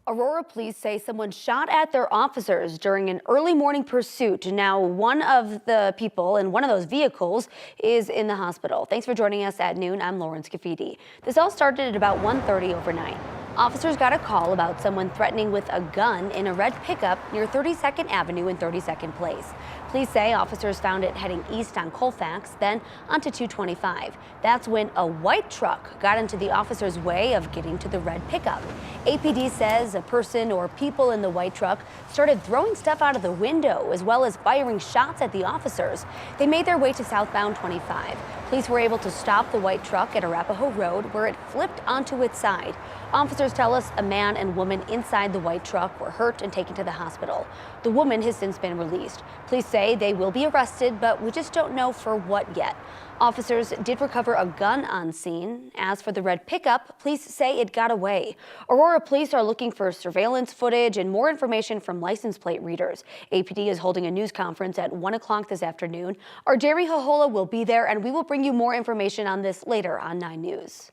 Aurora police say someone shot at their officers during an early morning pursuit. Now, one of the people in one of those vehicles is in the hospital. Thanks for joining us at noon. I'm Lauren Scafidi. This all started at about 1:30 overnight. Officers got a call about someone threatening with a gun in a red pickup near 32nd Avenue and 32nd Place. Police say officers found it heading east on Colfax, then onto 225. That's when a white truck got into the officer's way of getting to the red pickup. APD says a person or people in the white truck started throwing stuff out of the window as well as firing shots at the officers. They made their way to southbound 25. Police were able to stop the white truck at Arapahoe Road where it flipped onto its side. Officers tell us a man and woman inside the white truck were hurt and taken to the hospital. The woman has since been released. Police say they will be arrested, but we just don't know for what yet. Officers did recover a gun on scene. As for the red pickup, police say it got away. Aurora police are looking for surveillance footage and more information from license plate readers. APD is holding a news conference at 1 o'clock this afternoon. Our Jerry Hohola will be there, and we will bring you more information on this later on 9 News.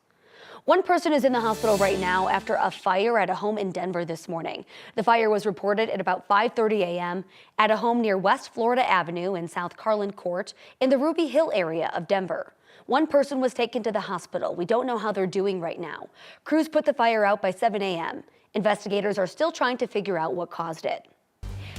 One person is in the hospital right now after a fire at a home in Denver this morning. The fire was reported at about 5:30 a.m. at a home near West Florida Avenue and South Carlin Court in the Ruby Hill area of Denver. One person was taken to the hospital. We don't know how they're doing right now. Crews put the fire out by 7 a.m. Investigators are still trying to figure out what caused it.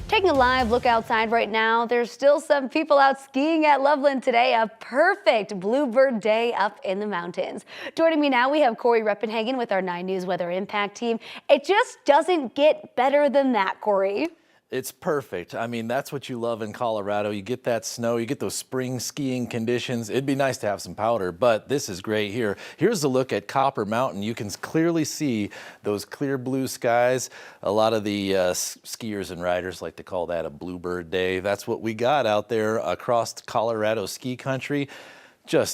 Taking a live look outside right now, there's still some people out skiing at Loveland today. A perfect bluebird day up in the mountains. Joining me now, we have Corey Reppenhagen with our 9 News Weather Impact team. It just doesn't get better than that, Corey. It's perfect. I mean, that's what you love in Colorado. You get that snow, you get those spring skiing conditions. It'd be nice to have some powder, but this is great here. Here's a look at Copper Mountain. You can clearly see those clear blue skies. A lot of the skiers and riders like to call that a bluebird day. That's what we got out there across Colorado ski country.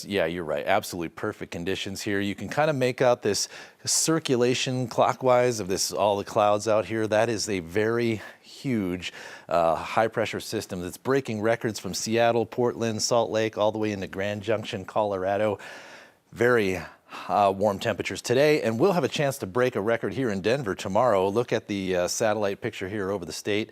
Yeah, you're right. Absolutely perfect conditions here. You can kind of make out this circulation clockwise of all the clouds out here. That is a very huge high pressure system that's breaking records from Seattle, Portland, Salt Lake, all the way into Grand Junction, Colorado. Very warm temperatures today, and we'll have a chance to break a record here in Denver tomorrow. Look at the satellite picture here over the state.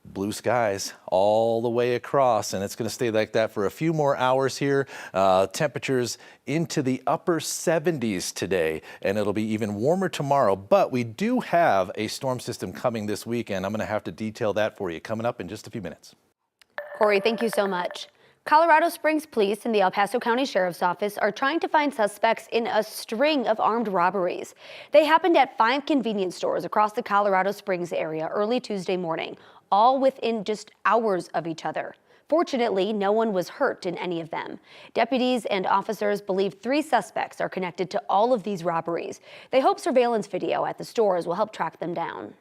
Blue skies all the way across, and it's going to stay like that for a few more hours here. Temperatures into the upper 70s today, and it'll be even warmer tomorrow. But we do have a storm system coming this weekend. I'm going to have to detail that for you coming up in just a few minutes. Corey, thank you so much. Colorado Springs Police and the El Paso County Sheriff's Office are trying to find suspects in a string of armed robberies. They happened at 5 convenience stores across the Colorado Springs area early Tuesday morning, all within just hours of each other. Fortunately, no one was hurt in any of them. Deputies and officers believe 3 suspects are connected to all of these robberies. They hope surveillance video at the stores will help track them down.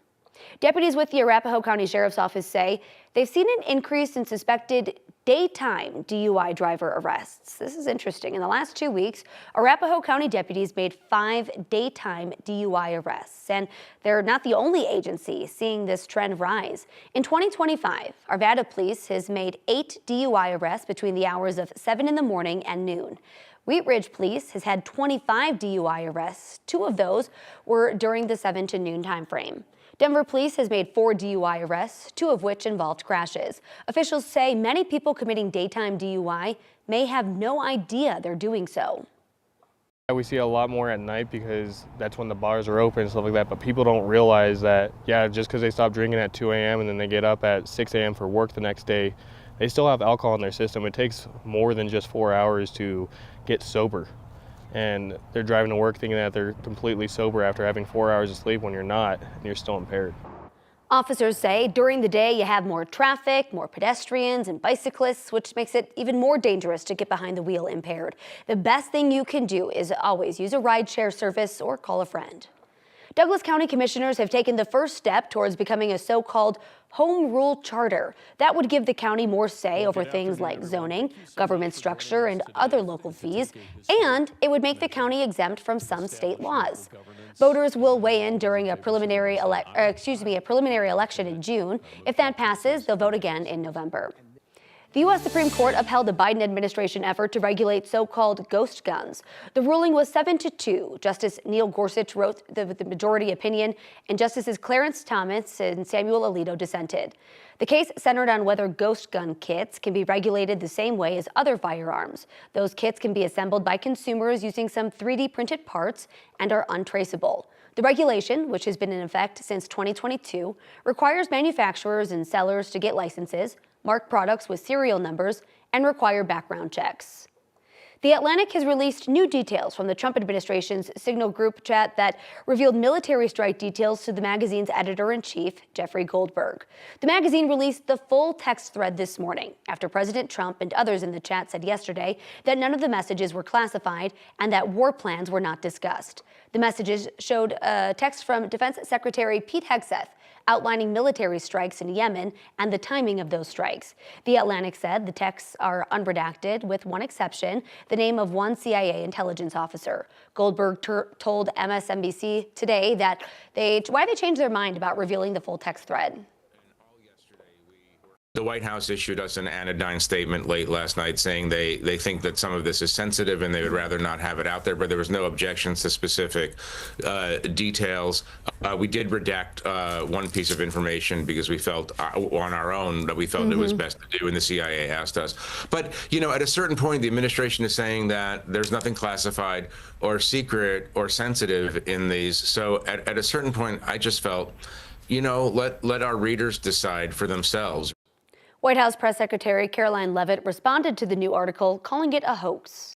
Deputies with the Arapahoe County Sheriff's Office say they've seen an increase in suspected daytime DUI driver arrests. This is interesting. In the last 2 weeks, Arapahoe County deputies made 5 daytime DUI arrests, and they're not the only agency seeing this trend rise. In 2025, Arvada Police has made 8 DUI arrests between the hours of 7 in the morning and noon. Wheat Ridge Police has had 25 DUI arrests. 2 of those were during the 7 to noon time frame. Denver Police has made 4 DUI arrests, 2 of which involved crashes. Officials say many people committing daytime DUI may have no idea they're doing so. We see a lot more at night because that's when the bars are open and stuff like that, but people don't realize that, just because they stop drinking at 2 a.m. and then they get up at 6 a.m. for work the next day, they still have alcohol in their system. It takes more than just 4 hours to get sober. And they're driving to work thinking that they're completely sober after having 4 hours of sleep when you're not, and you're still impaired. Officers say during the day you have more traffic, more pedestrians and bicyclists, which makes it even more dangerous to get behind the wheel impaired. The best thing you can do is always use a rideshare service or call a friend. Douglas County commissioners have taken the first step towards becoming a so-called home rule charter. That would give the county more say over things like zoning, government structure, and other local fees, and it would make the county exempt from some state laws. Voters will weigh in during a preliminary election in June. If that passes, they'll vote again in November. The U.S. Supreme Court upheld the Biden administration effort to regulate so-called ghost guns. The ruling was 7-2. Justice Neil Gorsuch wrote the majority opinion, and Justices Clarence Thomas and Samuel Alito dissented. The case centered on whether ghost gun kits can be regulated the same way as other firearms. Those kits can be assembled by consumers using some 3D printed parts and are untraceable. The regulation, which has been in effect since 2022, requires manufacturers and sellers to get licenses, mark products with serial numbers, and require background checks. The Atlantic has released new details from the Trump administration's Signal group chat that revealed military strike details to the magazine's editor-in-chief, Jeffrey Goldberg. The magazine released the full text thread this morning after President Trump and others in the chat said yesterday that none of the messages were classified and that war plans were not discussed. The messages showed a text from Defense Secretary Pete Hegseth outlining military strikes in Yemen and the timing of those strikes. The Atlantic said the texts are unredacted, with one exception, the name of one CIA intelligence officer. Goldberg told MSNBC today that why they changed their mind about revealing the full text thread. The White House issued us an anodyne statement late last night saying they think that some of this is sensitive and they would rather not have it out there, but there was no objections to specific details. We did redact one piece of information because we felt on our own that we felt it was best to do, and the CIA asked us. But, you know, at a certain point, the administration is saying that there's nothing classified or secret or sensitive in these. So at a certain point, I just felt, you know, let our readers decide for themselves. White House Press Secretary Caroline Leavitt responded to the new article, calling it a hoax.